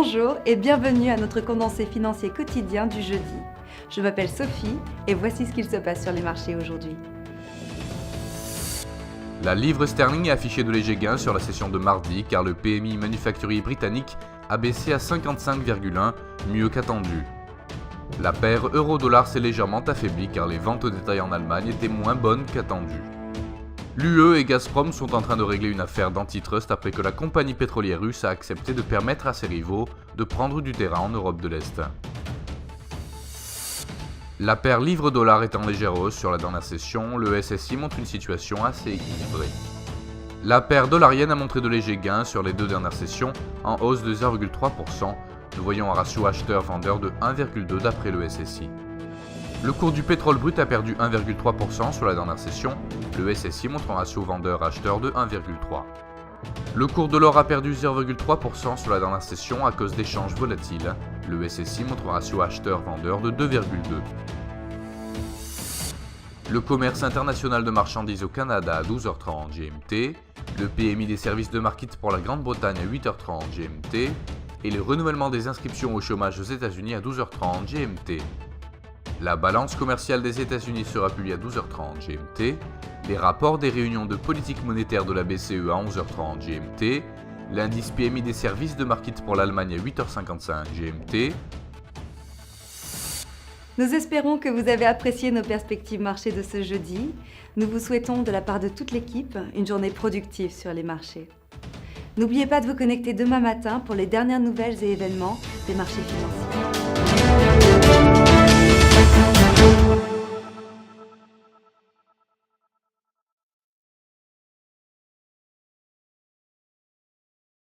Bonjour et bienvenue à notre condensé financier quotidien du jeudi. Je m'appelle Sophie et voici ce qu'il se passe sur les marchés aujourd'hui. La livre sterling a affiché de légers gains sur la session de mardi car le PMI manufacturier britannique a baissé à 55,1, mieux qu'attendu. La paire euro-dollar s'est légèrement affaiblie car les ventes au détail en Allemagne étaient moins bonnes qu'attendues. L'UE et Gazprom sont en train de régler une affaire d'antitrust après que la compagnie pétrolière russe a accepté de permettre à ses rivaux de prendre du terrain en Europe de l'Est. La paire livre-dollar est en légère hausse sur la dernière session, le SSI montre une situation assez équilibrée. La paire dollarienne a montré de légers gains sur les deux dernières sessions, en hausse de 0,3%, nous voyons un ratio acheteur-vendeur de 1,2 d'après le SSI. Le cours du pétrole brut a perdu 1,3% sur la dernière session, le SSI montre un ratio vendeur-acheteur de 1,3. Le cours de l'or a perdu 0,3% sur la dernière session à cause d'échanges volatiles, le SSI montre un ratio acheteur-vendeur de 2,2. Le commerce international de marchandises au Canada à 12h30 GMT, le PMI des services de market pour la Grande-Bretagne à 8h30 GMT et le renouvellement des inscriptions au chômage aux États-Unis à 12h30 GMT. La balance commerciale des États-Unis sera publiée à 12h30 GMT, les rapports des réunions de politique monétaire de la BCE à 11h30 GMT, l'indice PMI des services de market pour l'Allemagne à 8h55 GMT. Nous espérons que vous avez apprécié nos perspectives marché de ce jeudi. Nous vous souhaitons de la part de toute l'équipe une journée productive sur les marchés. N'oubliez pas de vous connecter demain matin pour les dernières nouvelles et événements des marchés financiers.